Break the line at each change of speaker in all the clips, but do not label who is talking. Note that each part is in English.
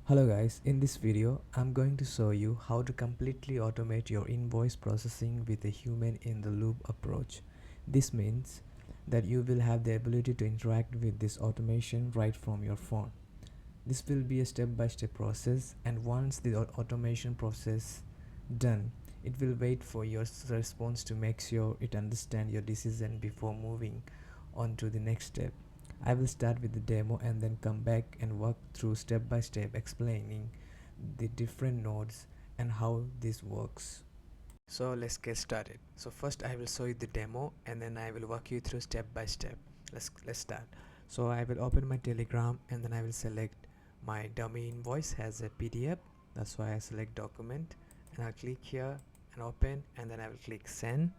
Hello guys, in this video I'm going to show you how to completely automate your invoice processing with a human in the loop approach. This means that you will have the ability to interact with this automation right from your phone. This will be a step-by-step process, and once the automation process done, it will wait for your response to make sure it understands your decision before moving on to the next step. I will start with the demo and then come back and walk through step by step explaining the different nodes and how this works. So let's get started. So first I will show you the demo and then I will walk you through step by step. Let's start. So I will open my Telegram and then I will select my dummy invoice as a PDF. That's why I select document and I'll click here and open, and then I will click send.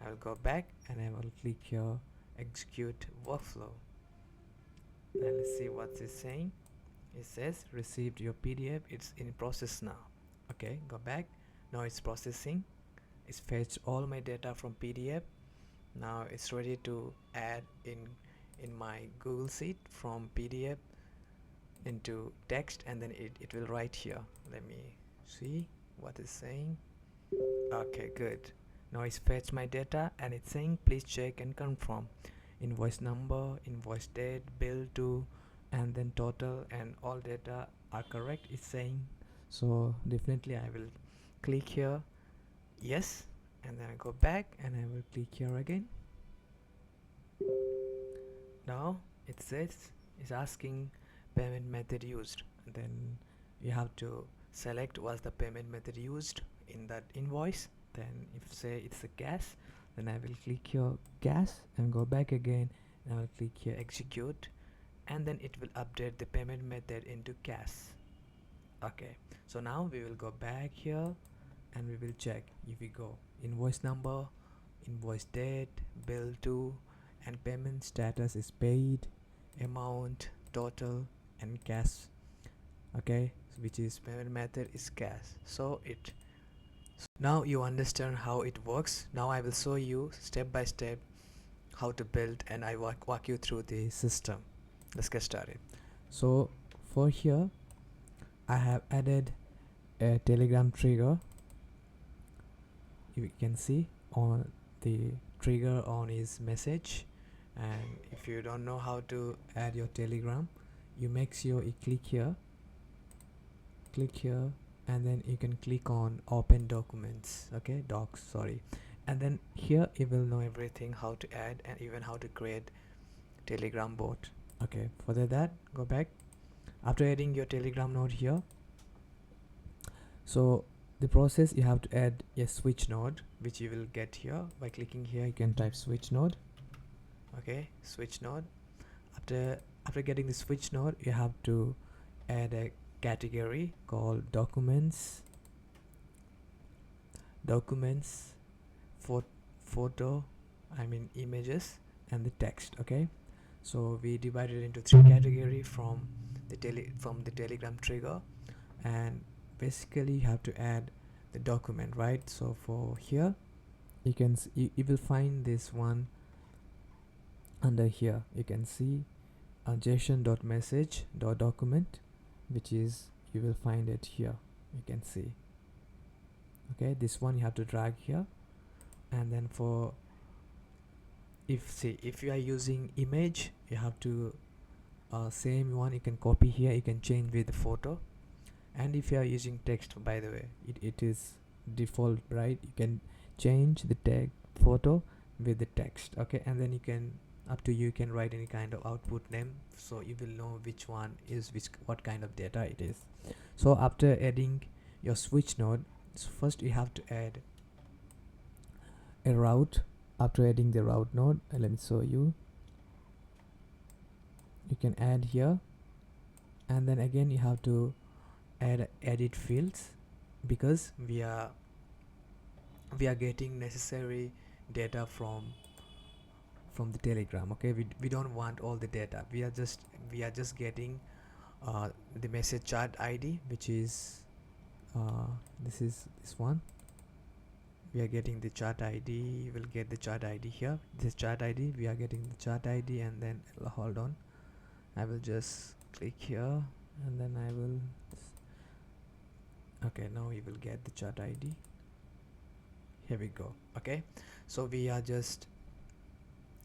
I will go back and I will click here execute workflow. Then let's see what it's saying. It says received your PDF, it's in process now. Okay, go back. Now it's processing. It's fetched all my data from PDF. Now it's ready to add in my Google Sheet from PDF into text, and then it will write here. Let me see what it's saying. Okay, good. Now it's fetched my data and it's saying please check and confirm invoice number, invoice date, bill to, and then total, and all data are correct, it's saying. So definitely I will click here yes, and then I go back and I will click here again. Now it says it's asking payment method used, and then you have to select what's the payment method used in that invoice. Then if say it's a gas, then I will click here gas and go back again, and I will click here execute, and then it will update the payment method into gas. Okay, so now we will go back here and we will check. If we go invoice number, invoice date, bill to, and payment status is paid, amount, total, and cash. Okay, which is payment method is cash. So now you understand how it works. Now I will show you step by step how to build, and I walk you through the system. Let's get started. So for here I have added a Telegram trigger. You can see on the trigger on his message, and if you don't know how to add your Telegram, you make sure you click here, and then you can click on open documents. Okay, docs, sorry, and then here you will know everything how to add and even how to create Telegram bot. Okay, for that go back. After adding your Telegram node here, so the process, you have to add a switch node, which you will get here by clicking here. You can type switch node. Okay, switch node. After getting the switch node, you have to add a category called documents, photo, images, and the text. Okay, so we divided into three categories from the Telegram trigger, and basically you have to add the document, right? So for here you can you will find this one under here. You can see json.message.document, which is, you will find it here. You can see. Okay, this one you have to drag here, and then for if you are using image, you have to same one you can copy here. You can change with the photo, and if you are using text, by the way, it is default, right? You can change the tag photo with the text. Okay, and then you can, up to you can write any kind of output name, so you will know which one is what kind of data it is. So after adding your switch node, so first you have to add a route. After adding the route node, let me show you. You can add here, and then again you have to add edit fields, because we are getting necessary data from the Telegram. Okay, we don't want all the data. We are just getting the message chart ID, which is this one. We are getting the chart ID. You will get the chart ID here. This chart ID, we are getting the chart ID, and then hold on, I will just click here, and then I will Okay, now we will get the chat ID. Here we go. Okay, so we are just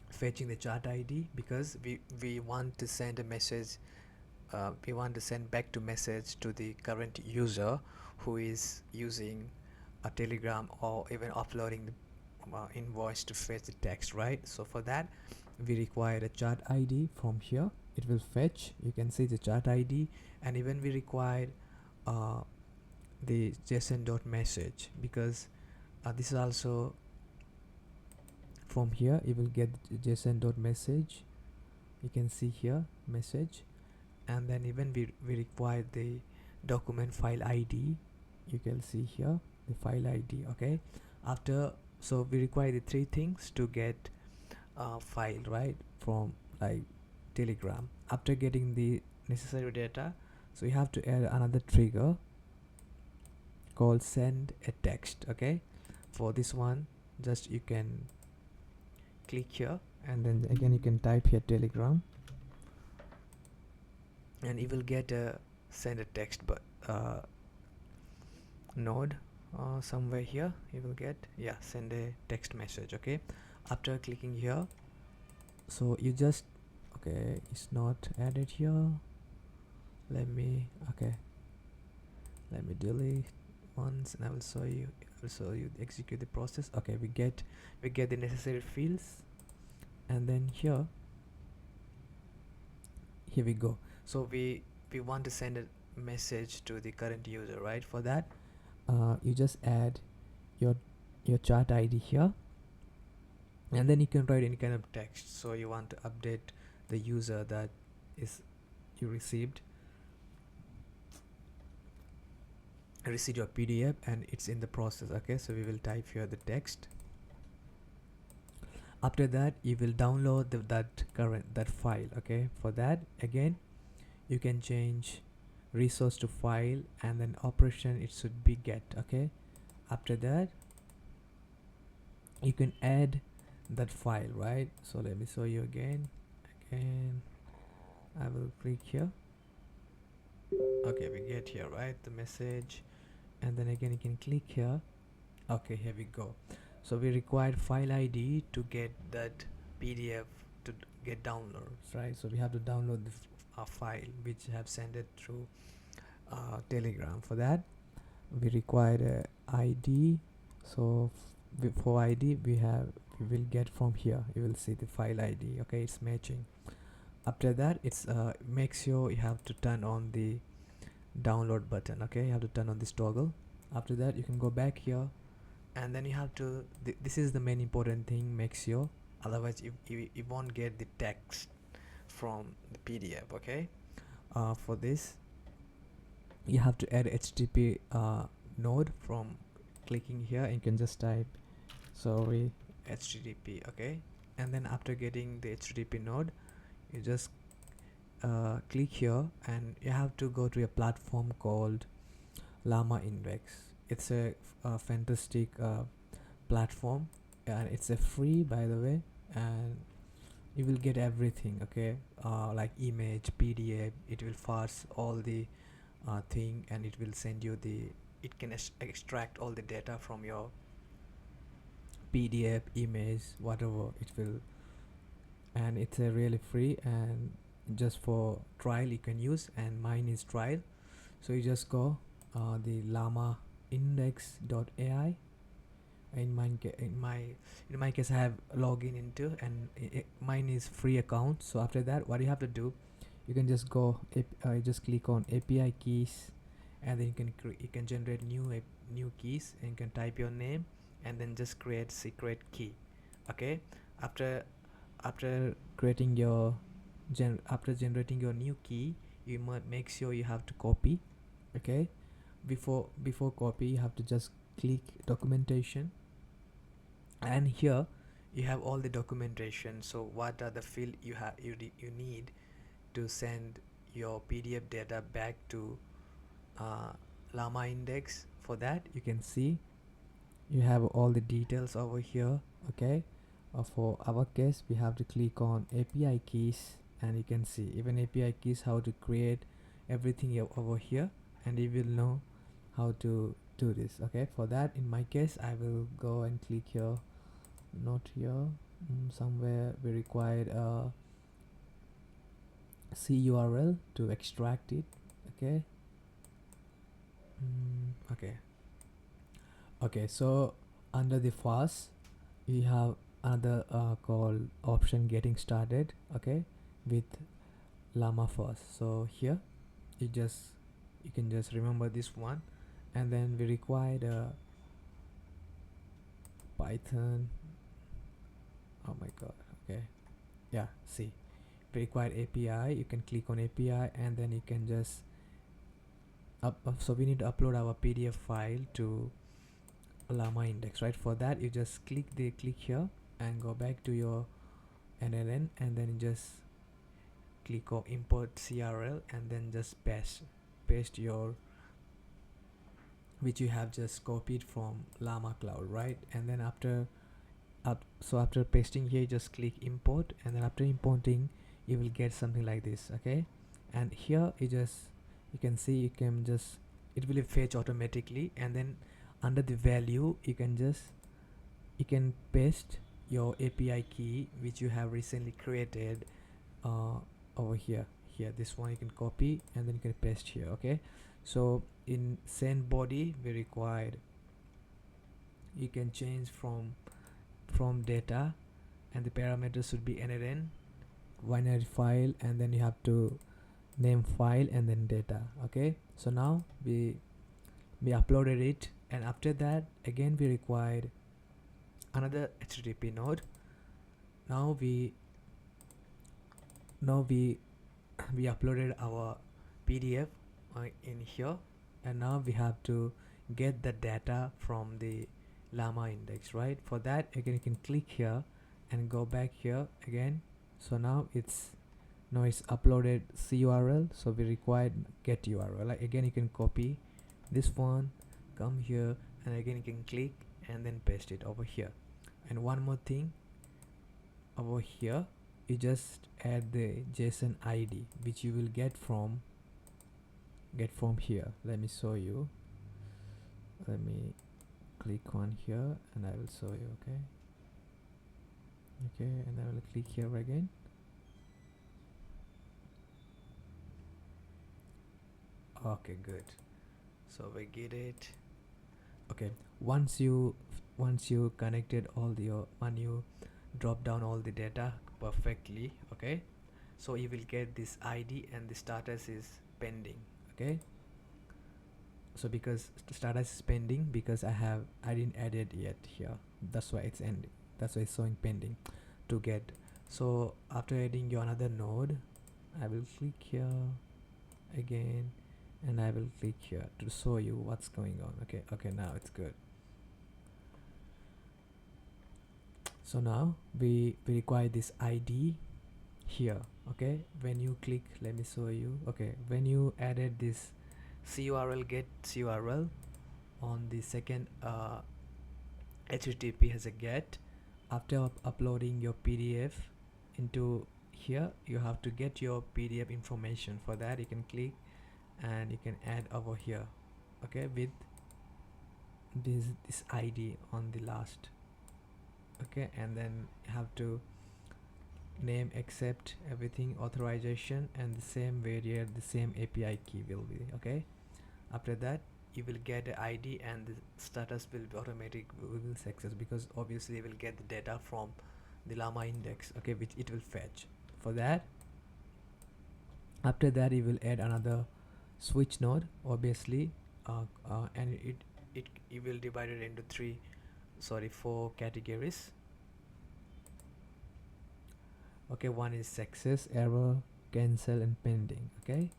fetching the chat ID because we want to send a message. We want to send back to message to the current user who is using a Telegram or even uploading the invoice to fetch the text, right? So for that we require a chat ID. From here it will fetch, you can see the chat ID, and even we require uh, the JSON.message because this is also from here you will get JSON.message. You can see here message, and then even we require the document file ID. You can see here the file ID. Okay, after, so we require the three things to get file, right, from like Telegram. After getting the necessary data, so you have to add another trigger called send a text. Okay, for this one just you can click here, and then again you can type here Telegram, and you will get a send a text but node somewhere here. You will get, yeah, send a text message. Okay, after clicking here, so you just, okay, it's not added here. Okay, let me delete once and I will show you execute the process. Okay, we get the necessary fields, and then here we go. So we want to send a message to the current user, right? For that you just add your chat ID here, and then you can write any kind of text. So you want to update the user that is you received your PDF and it's in the process. Okay, so we will type here the text. After that you will download that file. Okay, for that again you can change resource to file, and then operation it should be get. Okay, after that you can add that file, right? So let me show you again. I will click here. Okay, we get here, right, the message, and then again you can click here. Okay, here we go. So we required file ID to get that PDF to get downloads, right? So we have to download the file which have sent it through Telegram. For that we require a ID. So for ID we will get from here. You will see the file ID. Okay, it's matching. After that it's make sure you have to turn on the download button. Okay, you have to turn on this toggle. After that you can go back here, and then you have to this is the main important thing, make sure, otherwise you won't get the text from the PDF. Okay, for this you have to add HTTP node. From clicking here you can just type sorry HTTP. Okay, and then after getting the HTTP node you just click here, and you have to go to a platform called Llama Index. It's a fantastic platform, and it's a free, by the way, and you will get everything. Okay, like image, PDF, it will parse all the thing, and it will send you the, it can extract all the data from your PDF, image, whatever it will, and it's a really free, and just for trial you can use, and mine is trial. So you just go the llama index.ai. In my case I have login into, and mine is free account. So after that what you have to do, you can just go you just click on API keys, and then you can generate new keys, and you can type your name and then just create secret key. Okay, after creating your after generating your new key, you might make sure you have to copy. Okay, before copy you have to just click documentation, and here you have all the documentation. So what are the field you need to send your PDF data back to llama index. For that you can see you have all the details over here. Okay, for our case we have to click on API keys, and you can see even API keys how to create everything over here, and you will know how to do this. Okay, for that, in my case, I will go and click here, not here, somewhere we required a CURL to extract it. Okay. Okay. Okay, so under the fast we have another called option getting started. Okay, with llama first. So here you can just remember this one, and then we require the Python. Oh my god. Okay, yeah, see, we require API. You can click on API, and then you can just so we need to upload our PDF file to llama index, right? For that, you just click here and go back to your N8N, and then you just click on import CRL, and then just paste your which you have just copied from llama cloud, right? And then after pasting here, just click import, and then after importing you will get something like this. Okay, and here you can see, it will fetch automatically, and then under the value you can paste your API key which you have recently created uh, over here, this one you can copy, and then you can paste here. Okay, so in send body we required, you can change from data, and the parameters should be N8N binary file, and then you have to name file and then data. Okay, so now we uploaded it, and after that again we required another HTTP node. Now we we uploaded our PDF in here, and now we have to get the data from the llama index, right? For that, again you can click here and go back here again. So now it's uploaded CURL, so we required get URL. Like, again you can copy this one, come here, and again you can click and then paste it over here. And one more thing, over here you just add the JSON ID which you will get from here. Let me show you. Let me click on here and I will show you. Okay, and I will click here again. Okay, good. So we get it. Okay, once you connected all your when you drop down all the data perfectly, okay, so you will get this ID, and the status is pending. Okay, so because status is pending, because I didn't add it yet here, that's why it's ending, that's why it's showing pending to get. So after adding your another node, I will click here again, and I will click here to show you what's going on. Okay, now it's good. So now we require this ID here. Okay, when you click, let me show you. Okay, when you added this CURL get CURL on the second HTTP as a get, after uploading your PDF into here, you have to get your PDF information. For that, you can click and you can add over here, okay, with this ID on the last. Okay, and then you have to name, accept everything, authorization, and the same variant, the same API key will be. Okay, after that you will get the ID, and the status will be automatic, will success, because obviously you will get the data from the llama index, okay, which it will fetch. For that, after that you will add another switch node, obviously, and it will divide it into four categories. Okay, one is success, error, cancel, and pending. Okay,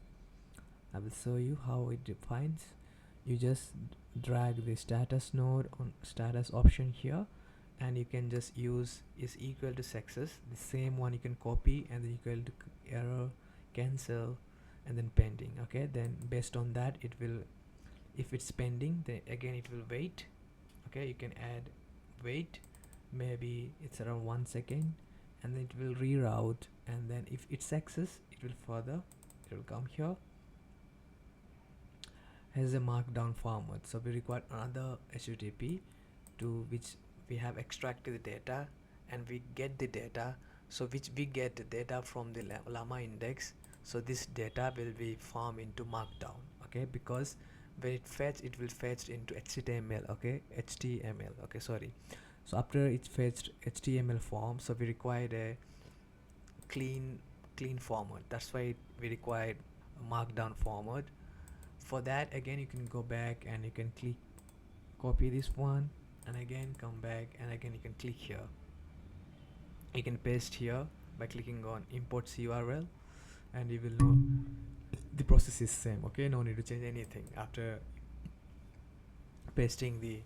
I will show you how it defines. You just drag the status node on status option here, and you can just use is equal to success, the same one you can copy, and then equal to error, cancel, and then pending. Okay, then based on that, it will, if it's pending, then again it will wait. Okay, you can add wait, maybe it's around 1 second, and then it will reroute, and then if it's success, it will come here, has a markdown format, so we require another HTTP to which we have extracted the data, and we get the data, so which we get the data from the llama index. So this data will be formed into markdown, okay, because when it will fetch into HTML, okay, okay, sorry. So after it's fetched HTML form, so we required a clean clean format. That's why we required a markdown format. For that, again, you can go back and you can click copy this one, and again come back, and again you can click here. You can paste here by clicking on imports URL, and you will know the process is same, okay, no need to change anything after pasting the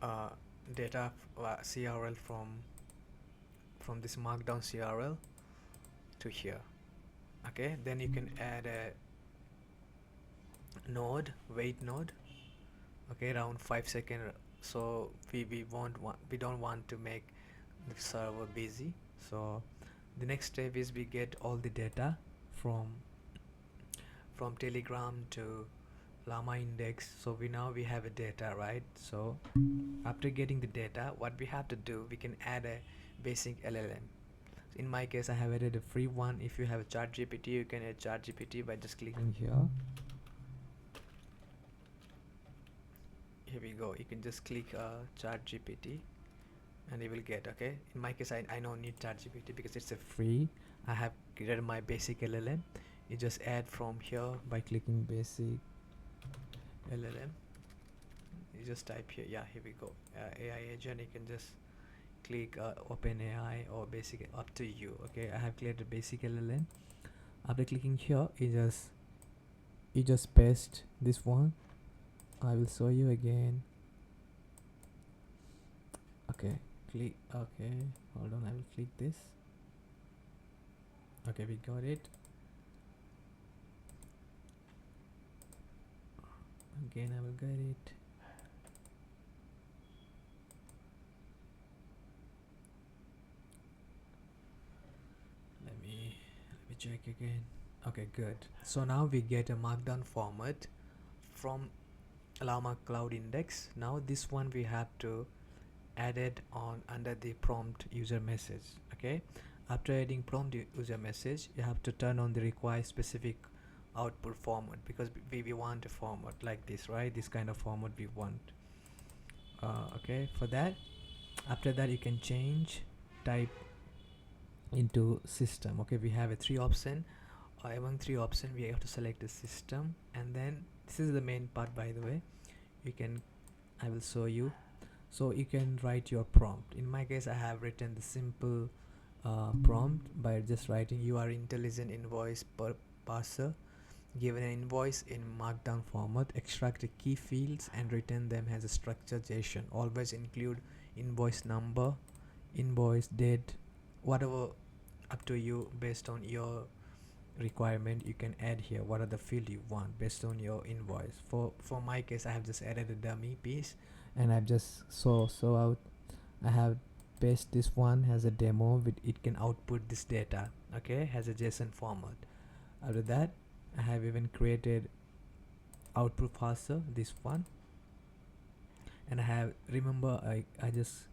uh, data CRL from this markdown CRL to here. Okay, then you can add a node, wait node, okay, around 5 seconds. So we don't want to make the server busy. So the next step is we get all the data from Telegram to llama index. So we have a data, right? So after getting the data, what we have to do, we can add a basic LLM. In my case, I have added a free one. If you have a ChatGPT, you can add ChatGPT by just clicking here. Here we go. You can just click ChatGPT and you will get, okay. In my case, I don't need ChatGPT because it's a free. I have created my basic LLM. You just add from here by clicking basic LLM. You just type here. Yeah, here we go. AI agent. You can just click open AI or basic, up to you. Okay, I have created basic LLM. After clicking here, you just paste this one. I will show you again. Okay, click. Okay, hold on, I will click this. Okay, we got it. Again, I will get it. Let me check again. Okay, good. So now we get a markdown format from llama cloud index. Now this one we have to add it on under the prompt user message. Okay, after adding prompt user message, you have to turn on the require specific output format, because we want a format like this, right? This kind of format we want. Okay, for that, after that you can change type into system. Okay, we have a three option. Among three options, we have to select the system, and then this is the main part, by the way. I will show you. So you can write your prompt. In my case, I have written the simple prompt by just writing, you are intelligent invoice parser, given an invoice in markdown format, extract the key fields and return them as a structured JSON. Always include invoice number, invoice date, whatever, up to you. Based on your requirement, you can add here what are the field you want based on your invoice. For my case, I have just added a dummy piece, and I've just so out. I have paste this one as a demo with it can output this data, okay, has a JSON format. After that, I have even created output parser, this one, and I have, remember, I just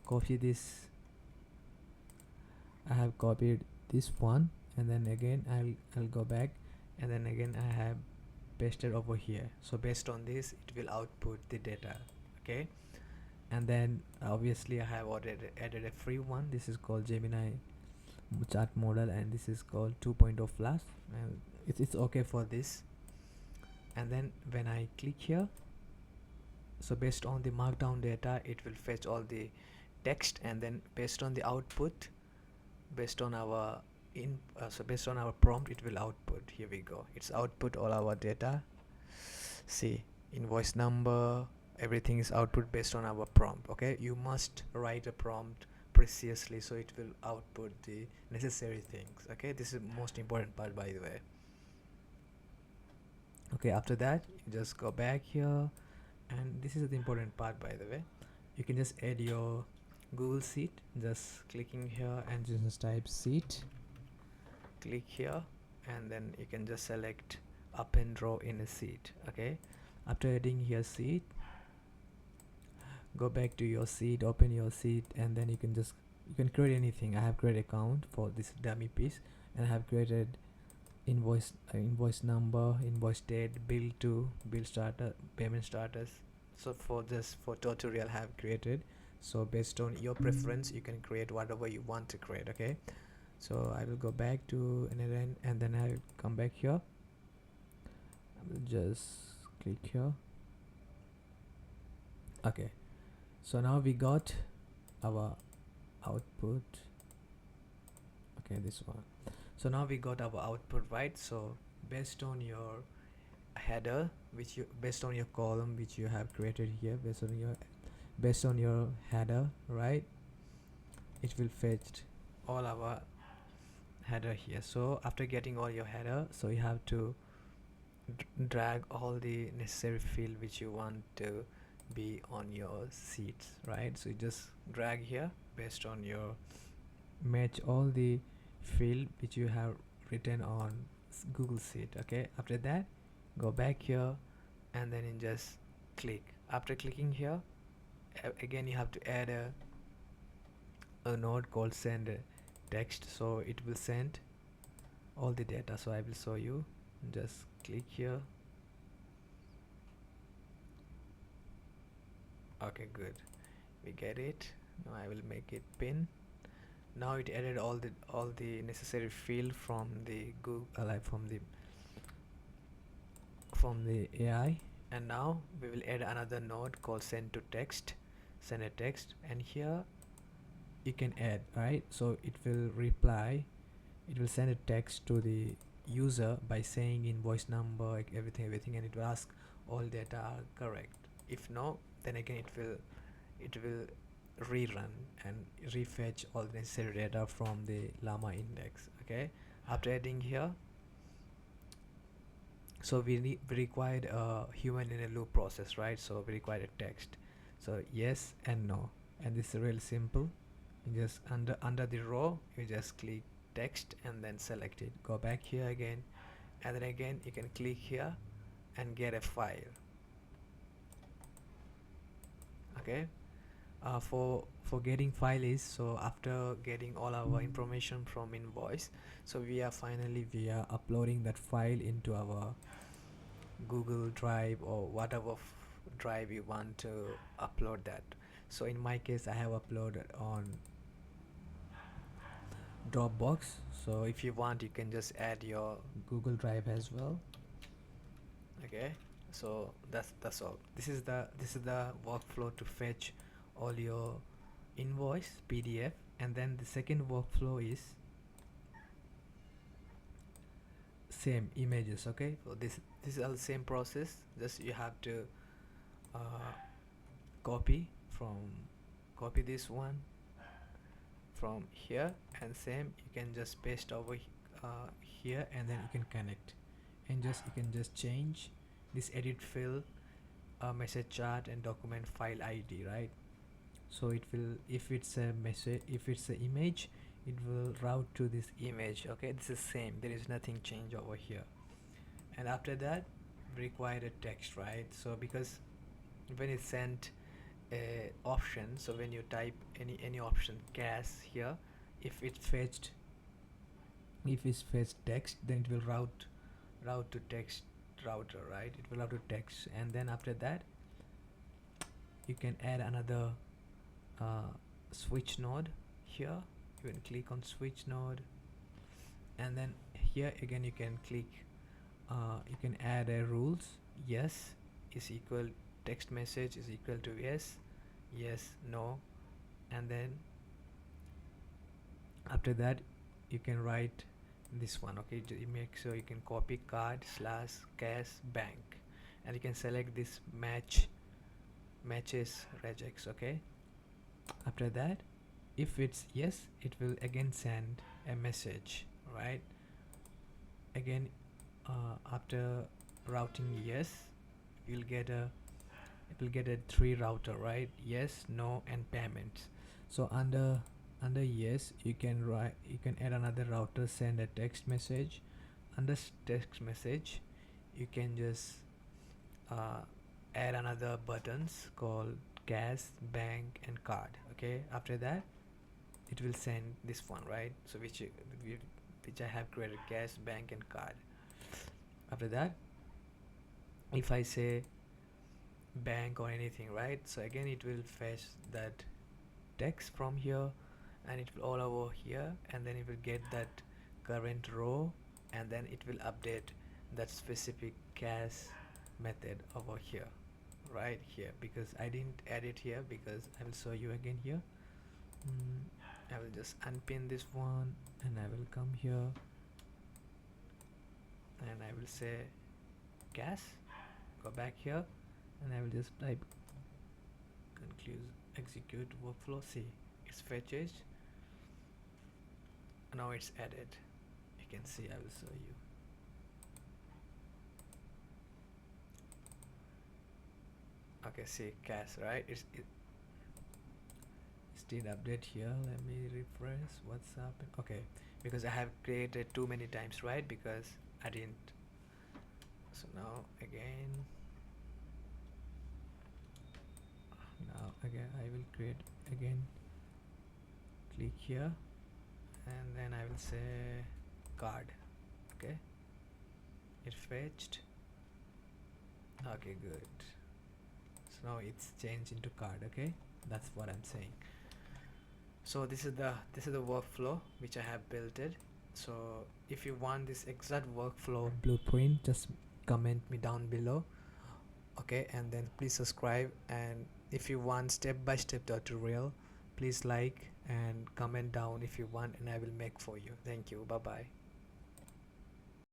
copy this. I have copied this one, and then again I'll go back, and then again I have pasted over here. So based on this, it will output the data, okay. And then obviously I have already added a free one. This is called Gemini chat model, and this is called 2.0 flash, and it's okay for this. And then when I click here, so based on the markdown data, it will fetch all the text, and then based on the output, based on our based on our prompt, it will output. Here we go, it's output all our data. See, invoice number, everything is output based on our prompt. Okay, you must write a prompt precisely so it will output the necessary things. Okay, this is the most important part, by the way. Okay, after that, you just go back here, and this is the important part, by the way. You can just add your Google Sheet, just clicking here and just type sheet, click here, and then you can just select append row in a sheet. Okay, After adding here seat, go back to your seat, open your seat, and then you can create anything. I have created account for this dummy piece, and I have created invoice number, invoice date, bill to, bill starter, payment status. So for this, for tutorial I have created. So based on your preference you can create whatever you want to create. Okay, so I will go back to N8N and then I will come back here. I will just click here. Okay, so now we got our output. Okay, this one. So now we got our output, right? So based on your header, which you, based on your column which you have created here, based on your header, right, it will fetch all our header here. So after getting all your header, so you have to drag all the necessary field which you want to be on your sheets, right? So you just drag here based on your, match all the field which you have written on Google Sheet. Okay, after that go back here and then you just click. After clicking here, again you have to add a node called send text, so it will send all the data. So I will show you. Just click here. Okay, good, we get it. Now I will make it pin. Now it added all the necessary field from the Google, like from the AI. And now we will add another node called send to text, send a text, and here you can add, right? So it will reply, it will send a text to the user by saying invoice number, like everything, and it will ask all data are correct. If no, then again it will rerun and refetch all the necessary data from the llama index. Okay, after adding here, so we required a human in a loop process, right? So we required a text, so yes and no, and this is really simple. You just under the row you just click text and then select it, go back here again, and then again you can click here and get a file. Okay, for getting file is, so after getting all our information from invoice, so we are uploading that file into our Google Drive or whatever drive you want to upload that. So in my case I have uploaded on Dropbox, so if you want you can just add your Google Drive as well. Okay, so that's all. This is the workflow to fetch all your invoice PDF. And then the second workflow is same images. Okay, so this is all the same process, just you have to uh, copy this one from here, and same you can just paste over here, and then you can connect, and just you can just change this edit field, message chart and document file ID, right? So it will, if it's a message, if it's an image, it will route to this image. Okay, this is same, there is nothing change over here. And after that we require a text, right? So because when it's sent a option, so when you type any option cash here, if it's fetched text, then it will route to text router, right? It will route to text. And then after that you can add another switch node here. You can click on switch node, and then here again you can click, you can add a rules. Yes is equal, text message is equal to yes, yes, no. And then after that you can write this one. Okay, you make sure you can copy card slash cash bank, and you can select this matches regex. Okay, after that if it's yes, it will again send a message, right? Again after routing yes, you'll get a it will get a 3 router, right? Yes, no and payments. So under yes you can add another router, send a text message. Under text message you can just uh, add another buttons called cash, bank and card. Okay, after that it will send this one, right? So which I have created, cash, bank and card. After that, if I say bank or anything, right, so again it will fetch that text from here and it will all over here, and then it will get that current row, and then it will update that specific cache method over here, right here, because I didn't add it here, because I will show you again here. I will just unpin this one and I will come here and I will say cache, go back here, and I will just type conclude execute workflow. See, it's fetched, now it's added. You can see, I will show you. Okay, see cache, right? It did update here. Let me refresh what's happened. Okay, because I have created too many times, right? Because I didn't. So now again, I will create again. Click here and then I will say card. Okay, it fetched. Okay, good. So now it's changed into card. Okay, that's what I'm saying. So this is the workflow which I have built it. So if you want this exact workflow blueprint, just comment me down below. Okay, and then please subscribe, and if you want step-by-step tutorial, please like and comment down if you want, and I will make for you. Thank you. Bye bye.